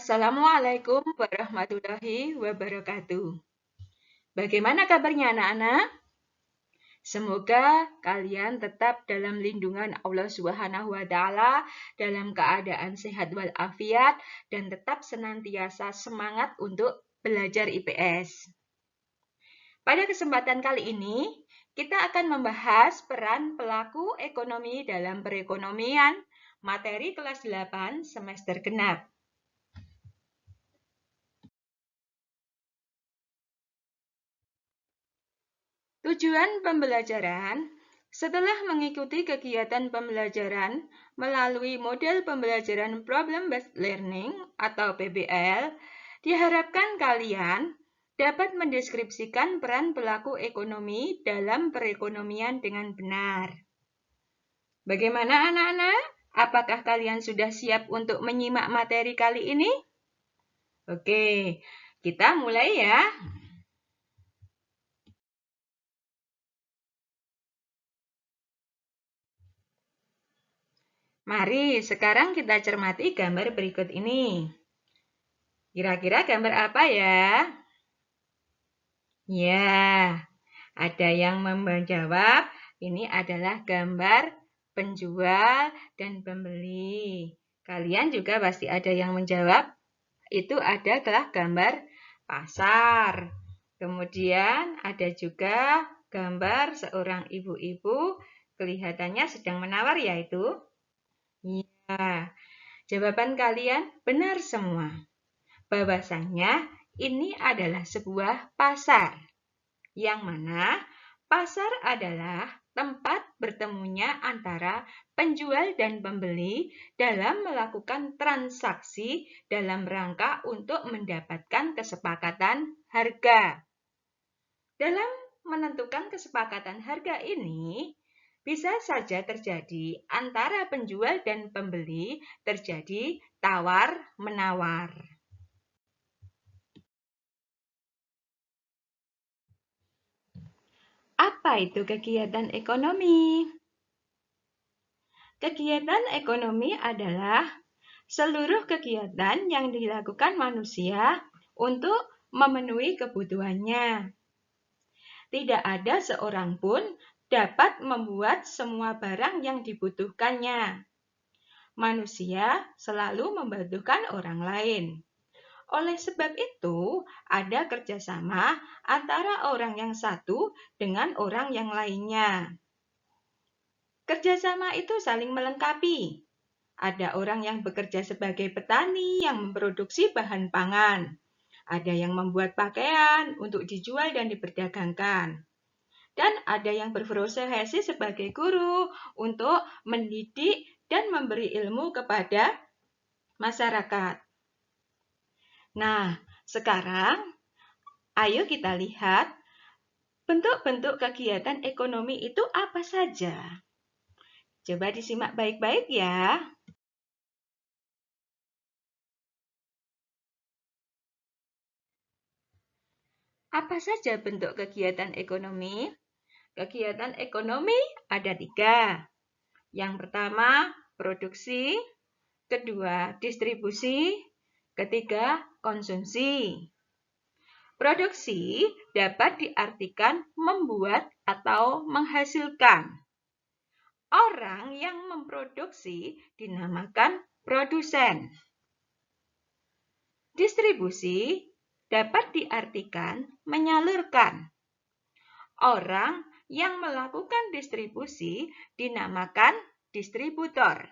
Assalamualaikum warahmatullahi wabarakatuh. Bagaimana kabarnya anak-anak? Semoga kalian tetap dalam lindungan Allah Subhanahu wa Ta'ala, dalam keadaan sehat walafiat, dan tetap senantiasa semangat untuk belajar IPS. Pada kesempatan kali ini, kita akan membahas peran pelaku ekonomi dalam perekonomian, materi kelas 8 semester genap. Tujuan pembelajaran: setelah mengikuti kegiatan pembelajaran melalui model pembelajaran Problem-Based Learning atau PBL, diharapkan kalian dapat mendeskripsikan peran pelaku ekonomi dalam perekonomian dengan benar. Bagaimana anak-anak? Apakah kalian sudah siap untuk menyimak materi kali ini? Oke, kita mulai ya. Mari sekarang kita cermati gambar berikut ini. Kira-kira gambar apa ya? Ya, ada yang menjawab ini adalah gambar penjual dan pembeli. Kalian juga pasti ada yang menjawab itu adalah gambar pasar. Kemudian ada juga gambar seorang ibu-ibu kelihatannya sedang menawar yaitu. Ya, jawaban kalian benar semua. Bahwasanya ini adalah sebuah pasar, yang mana pasar adalah tempat bertemunya antara penjual dan pembeli dalam melakukan transaksi dalam rangka untuk mendapatkan kesepakatan harga. Dalam menentukan kesepakatan harga ini, bisa saja terjadi antara penjual dan pembeli terjadi tawar-menawar. Apa itu kegiatan ekonomi? Kegiatan ekonomi adalah seluruh kegiatan yang dilakukan manusia untuk memenuhi kebutuhannya. Tidak ada seorang pun dapat membuat semua barang yang dibutuhkannya. Manusia selalu membutuhkan orang lain. Oleh sebab itu, ada kerjasama antara orang yang satu dengan orang yang lainnya. Kerjasama itu saling melengkapi. Ada orang yang bekerja sebagai petani yang memproduksi bahan pangan. Ada yang membuat pakaian untuk dijual dan diperdagangkan. Dan ada yang berprofesi sebagai guru untuk mendidik dan memberi ilmu kepada masyarakat. Nah, sekarang ayo kita lihat bentuk-bentuk kegiatan ekonomi itu apa saja. Coba disimak baik-baik ya. Apa saja bentuk kegiatan ekonomi? Kegiatan ekonomi ada 3. Yang pertama, produksi. Kedua, distribusi. Ketiga, konsumsi. Produksi dapat diartikan membuat atau menghasilkan. Orang yang memproduksi dinamakan produsen. Distribusi dapat diartikan menyalurkan. Orang yang melakukan distribusi dinamakan distributor.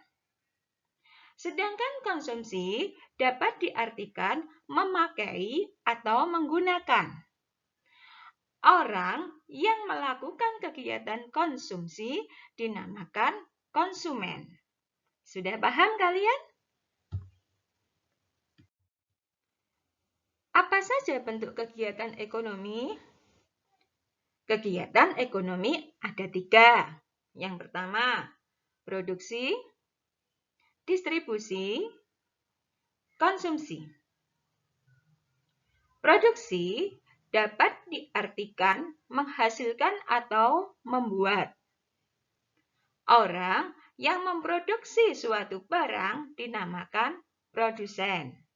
Sedangkan konsumsi dapat diartikan memakai atau menggunakan. Orang yang melakukan kegiatan konsumsi dinamakan konsumen. Sudah paham kalian? Apa saja bentuk kegiatan ekonomi? Kegiatan ekonomi ada 3. Yang pertama, produksi, distribusi, konsumsi. Produksi dapat diartikan menghasilkan atau membuat. Orang yang memproduksi suatu barang dinamakan produsen.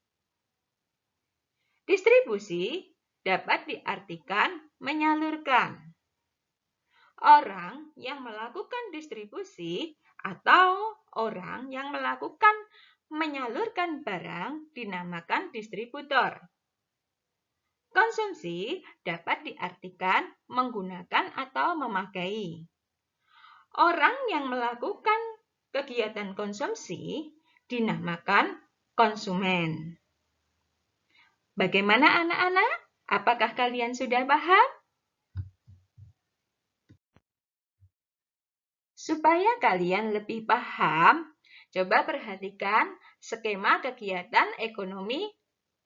Distribusi dapat diartikan menyalurkan. Orang yang melakukan distribusi atau orang yang melakukan menyalurkan barang dinamakan distributor. Konsumsi dapat diartikan menggunakan atau memakai. Orang yang melakukan kegiatan konsumsi dinamakan konsumen. Bagaimana anak-anak? Apakah kalian sudah paham? Supaya kalian lebih paham, coba perhatikan skema kegiatan ekonomi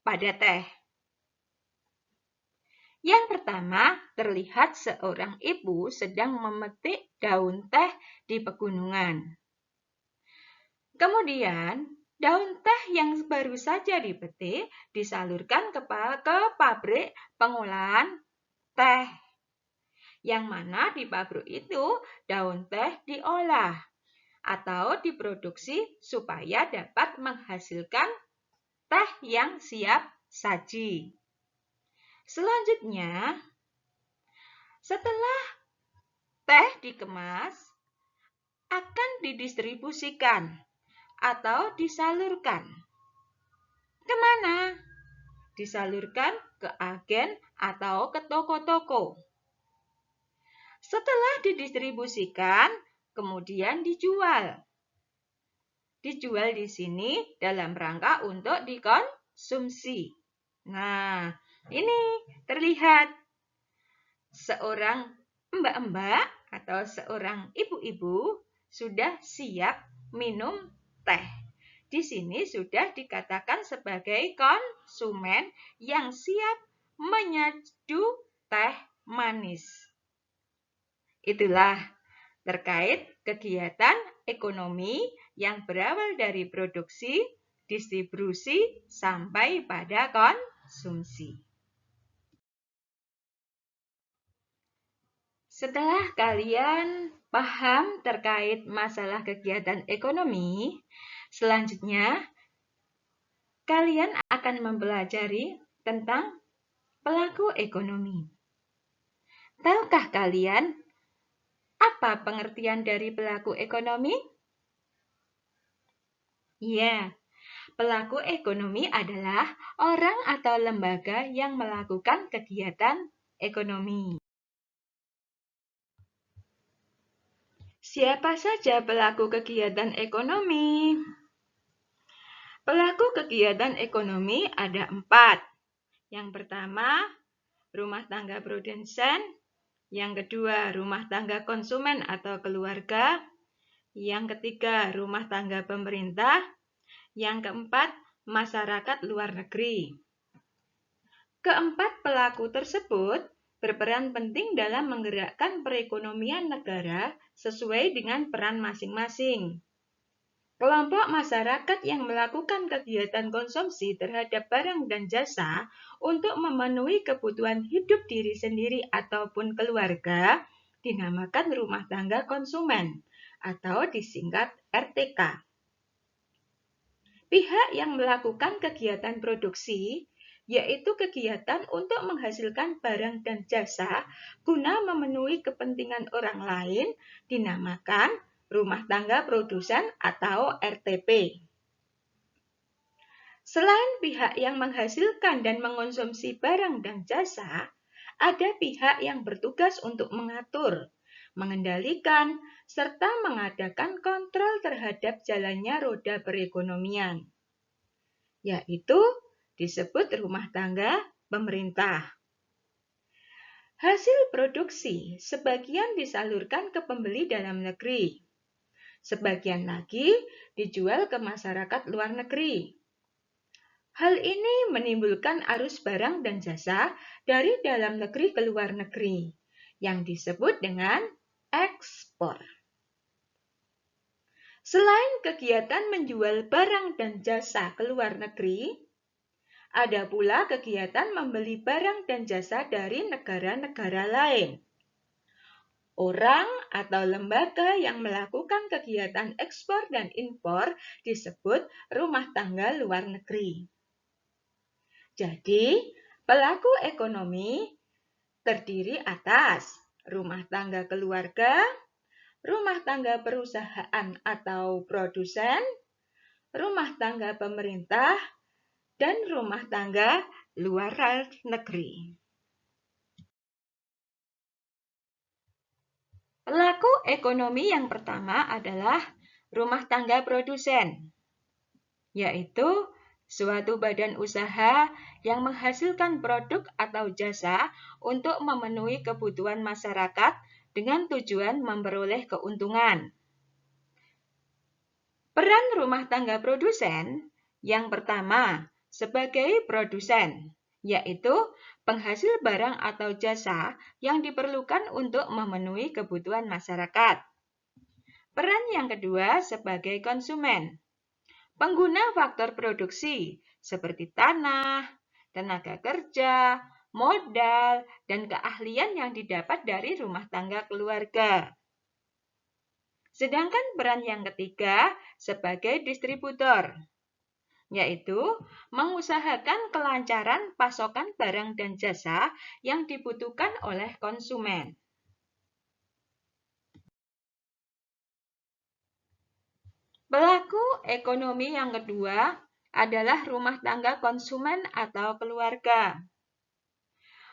pada teh. Yang pertama, terlihat seorang ibu sedang memetik daun teh di pegunungan. Kemudian, daun teh yang baru saja dipetik disalurkan ke pabrik pengolahan teh, yang mana di pabrik itu daun teh diolah atau diproduksi supaya dapat menghasilkan teh yang siap saji. Selanjutnya, setelah teh dikemas, akan didistribusikan atau disalurkan. Kemana? Disalurkan ke agen atau ke toko-toko. Setelah didistribusikan, kemudian dijual. Dijual di sini dalam rangka untuk dikonsumsi. Nah, ini terlihat seorang mbak-mbak atau seorang ibu-ibu sudah siap minum teh. Di sini sudah dikatakan sebagai konsumen yang siap menyeduh teh manis. Itulah terkait kegiatan ekonomi yang berawal dari produksi, distribusi, sampai pada konsumsi. Setelah kalian paham terkait masalah kegiatan ekonomi, selanjutnya kalian akan mempelajari tentang pelaku ekonomi. Tahukah kalian apa pengertian dari pelaku ekonomi? Ya, pelaku ekonomi adalah orang atau lembaga yang melakukan kegiatan ekonomi. Siapa saja pelaku kegiatan ekonomi? Pelaku kegiatan ekonomi ada 4. Yang pertama, rumah tangga produsen. Yang kedua, rumah tangga konsumen atau keluarga. Yang ketiga, rumah tangga pemerintah. Yang keempat, masyarakat luar negeri. Keempat pelaku tersebut berperan penting dalam menggerakkan perekonomian negara sesuai dengan peran masing-masing. Kelompok masyarakat yang melakukan kegiatan konsumsi terhadap barang dan jasa untuk memenuhi kebutuhan hidup diri sendiri ataupun keluarga dinamakan rumah tangga konsumen atau disingkat RTK. Pihak yang melakukan kegiatan produksi yaitu kegiatan untuk menghasilkan barang dan jasa guna memenuhi kepentingan orang lain dinamakan rumah tangga produsen atau RTP. Selain pihak yang menghasilkan dan mengonsumsi barang dan jasa, ada pihak yang bertugas untuk mengatur, mengendalikan, serta mengadakan kontrol terhadap jalannya roda perekonomian, yaitu disebut rumah tangga pemerintah. Hasil produksi sebagian disalurkan ke pembeli dalam negeri. Sebagian lagi dijual ke masyarakat luar negeri. Hal ini menimbulkan arus barang dan jasa dari dalam negeri ke luar negeri, yang disebut dengan ekspor. Selain kegiatan menjual barang dan jasa ke luar negeri, ada pula kegiatan membeli barang dan jasa dari negara-negara lain. Orang atau lembaga yang melakukan kegiatan ekspor dan impor disebut rumah tangga luar negeri. Jadi, pelaku ekonomi terdiri atas rumah tangga keluarga, rumah tangga perusahaan atau produsen, rumah tangga pemerintah, dan rumah tangga luar negeri. Pelaku ekonomi yang pertama adalah rumah tangga produsen, yaitu suatu badan usaha yang menghasilkan produk atau jasa untuk memenuhi kebutuhan masyarakat dengan tujuan memperoleh keuntungan. Peran rumah tangga produsen yang pertama sebagai produsen, yaitu penghasil barang atau jasa yang diperlukan untuk memenuhi kebutuhan masyarakat. Peran yang kedua sebagai konsumen, pengguna faktor produksi seperti tanah, tenaga kerja, modal, dan keahlian yang didapat dari rumah tangga keluarga. Sedangkan peran yang ketiga sebagai distributor, yaitu mengusahakan kelancaran pasokan barang dan jasa yang dibutuhkan oleh konsumen. Pelaku ekonomi yang kedua adalah rumah tangga konsumen atau keluarga.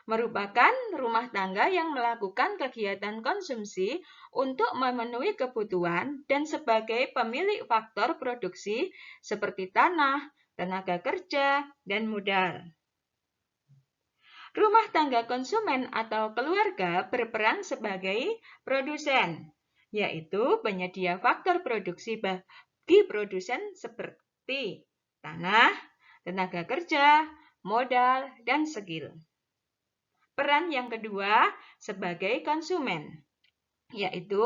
Merupakan rumah tangga yang melakukan kegiatan konsumsi untuk memenuhi kebutuhan dan sebagai pemilik faktor produksi seperti tanah, tenaga kerja, dan modal. Rumah tangga konsumen atau keluarga berperan sebagai produsen, yaitu penyedia faktor produksi bagi produsen seperti tanah, tenaga kerja, modal, dan skill. Peran yang kedua sebagai konsumen, yaitu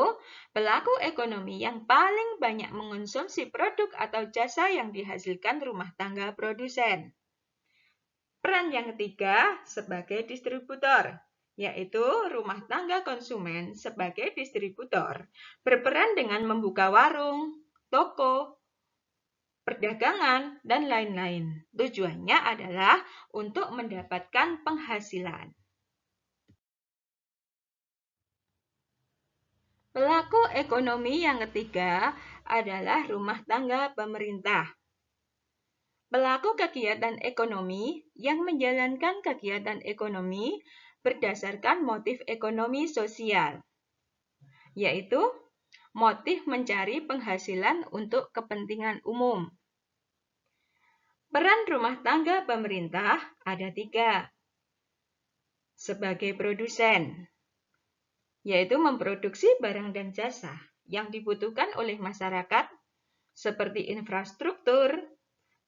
pelaku ekonomi yang paling banyak mengonsumsi produk atau jasa yang dihasilkan rumah tangga produsen. Peran yang ketiga sebagai distributor, yaitu rumah tangga konsumen sebagai distributor berperan dengan membuka warung, toko, perdagangan, dan lain-lain. Tujuannya adalah untuk mendapatkan penghasilan. Pelaku ekonomi yang ketiga adalah rumah tangga pemerintah. Pelaku kegiatan ekonomi yang menjalankan kegiatan ekonomi berdasarkan motif ekonomi sosial, yaitu motif mencari penghasilan untuk kepentingan umum. Peran rumah tangga pemerintah ada 3. Sebagai produsen, yaitu memproduksi barang dan jasa yang dibutuhkan oleh masyarakat seperti infrastruktur,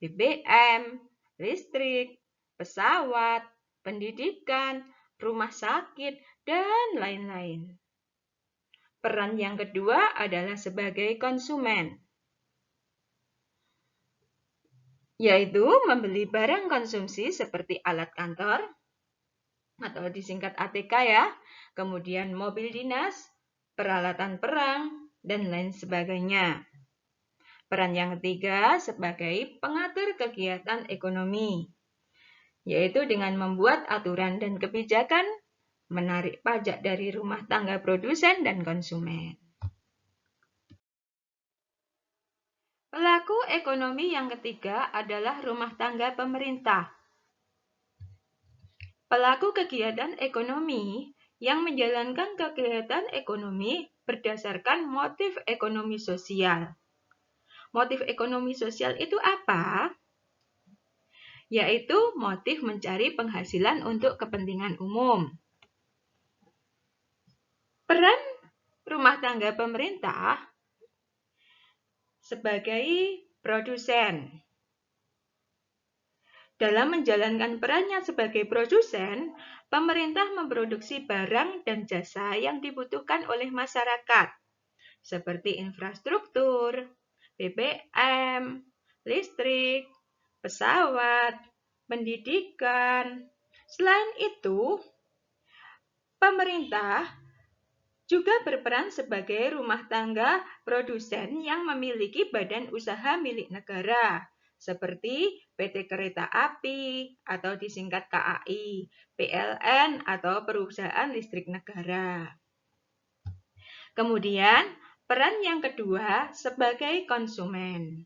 BBM, listrik, pesawat, pendidikan, rumah sakit, dan lain-lain. Peran yang kedua adalah sebagai konsumen, yaitu membeli barang konsumsi seperti alat kantor, atau disingkat ATK ya, kemudian mobil dinas, peralatan perang, dan lain sebagainya. Peran yang ketiga sebagai pengatur kegiatan ekonomi, yaitu dengan membuat aturan dan kebijakan menarik pajak dari rumah tangga produsen dan konsumen. Pelaku ekonomi yang ketiga adalah rumah tangga pemerintah. Pelaku kegiatan ekonomi yang menjalankan kegiatan ekonomi berdasarkan motif ekonomi sosial. Motif ekonomi sosial itu apa? Yaitu motif mencari penghasilan untuk kepentingan umum. Peran rumah tangga pemerintah sebagai produsen. Dalam menjalankan perannya sebagai produsen, pemerintah memproduksi barang dan jasa yang dibutuhkan oleh masyarakat, seperti infrastruktur, BBM, listrik, pesawat, pendidikan. Selain itu, pemerintah juga berperan sebagai rumah tangga produsen yang memiliki badan usaha milik negara, seperti PT Kereta Api atau disingkat KAI, PLN atau Perusahaan Listrik Negara. Kemudian, peran yang kedua sebagai konsumen.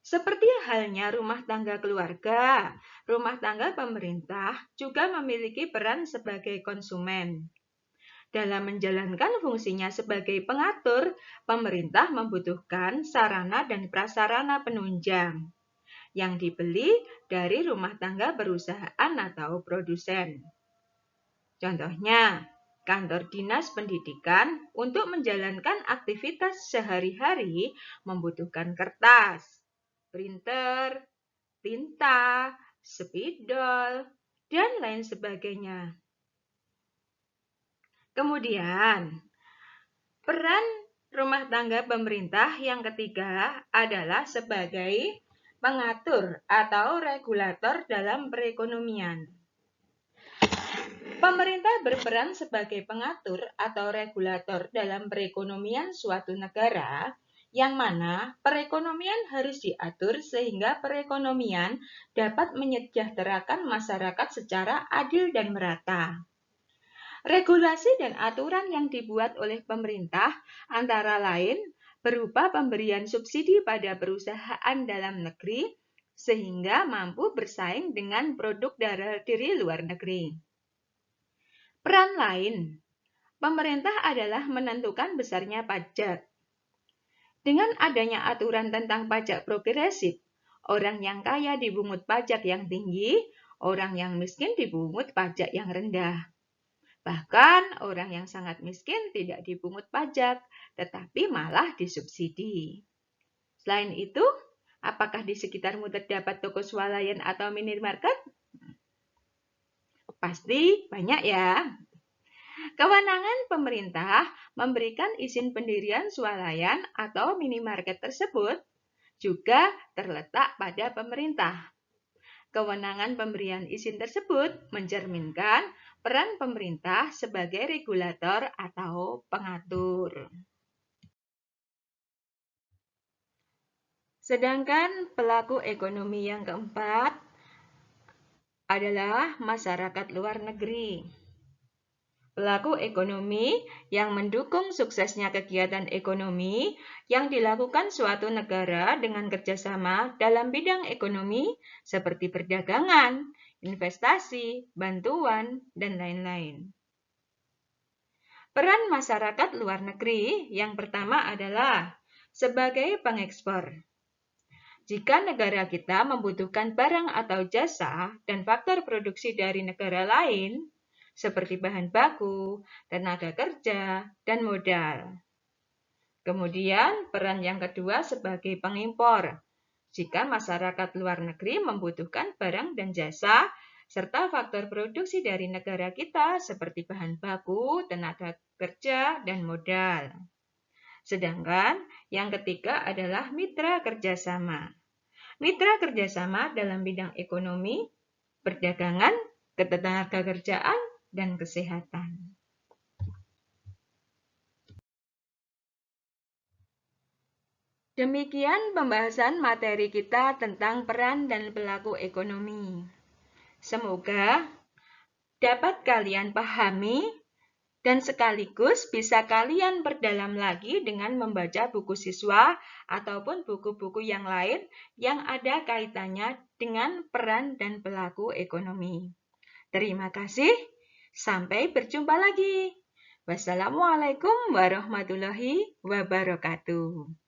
Seperti halnya rumah tangga keluarga, rumah tangga pemerintah juga memiliki peran sebagai konsumen. Dalam menjalankan fungsinya sebagai pengatur, pemerintah membutuhkan sarana dan prasarana penunjang yang dibeli dari rumah tangga perusahaan atau produsen. Contohnya, kantor dinas pendidikan untuk menjalankan aktivitas sehari-hari membutuhkan kertas, printer, tinta, spidol, dan lain sebagainya. Kemudian, peran rumah tangga pemerintah yang ketiga adalah sebagai pengatur atau regulator dalam perekonomian. Pemerintah berperan sebagai pengatur atau regulator dalam perekonomian suatu negara, yang mana perekonomian harus diatur sehingga perekonomian dapat menyejahterakan masyarakat secara adil dan merata. Regulasi dan aturan yang dibuat oleh pemerintah antara lain berupa pemberian subsidi pada perusahaan dalam negeri sehingga mampu bersaing dengan produk dari luar negeri. Peran lain, pemerintah adalah menentukan besarnya pajak. Dengan adanya aturan tentang pajak progresif, orang yang kaya dipungut pajak yang tinggi, orang yang miskin dipungut pajak yang rendah. Bahkan orang yang sangat miskin tidak dipungut pajak, tetapi malah disubsidi. Selain itu, apakah di sekitarmu terdapat toko swalayan atau minimarket? Pasti banyak ya. Kewenangan pemerintah memberikan izin pendirian swalayan atau minimarket tersebut juga terletak pada pemerintah. Kewenangan pemberian izin tersebut mencerminkan peran pemerintah sebagai regulator atau pengatur. Sedangkan pelaku ekonomi yang keempat adalah masyarakat luar negeri. Pelaku ekonomi yang mendukung suksesnya kegiatan ekonomi yang dilakukan suatu negara dengan kerjasama dalam bidang ekonomi seperti perdagangan, investasi, bantuan, dan lain-lain. Peran masyarakat luar negeri yang pertama adalah sebagai pengekspor. Jika negara kita membutuhkan barang atau jasa dan faktor produksi dari negara lain, seperti bahan baku, tenaga kerja, dan modal. Kemudian, peran yang kedua sebagai pengimpor. Jika masyarakat luar negeri membutuhkan barang dan jasa, serta faktor produksi dari negara kita seperti bahan baku, tenaga kerja, dan modal. Sedangkan yang ketiga adalah mitra kerjasama. Mitra kerjasama dalam bidang ekonomi, perdagangan, ketenaga kerjaan, dan kesehatan. Demikian pembahasan materi kita tentang peran dan pelaku ekonomi. Semoga dapat kalian pahami dan sekaligus bisa kalian perdalam lagi dengan membaca buku siswa ataupun buku-buku yang lain yang ada kaitannya dengan peran dan pelaku ekonomi. Terima kasih. Sampai berjumpa lagi. Wassalamualaikum warahmatullahi wabarakatuh.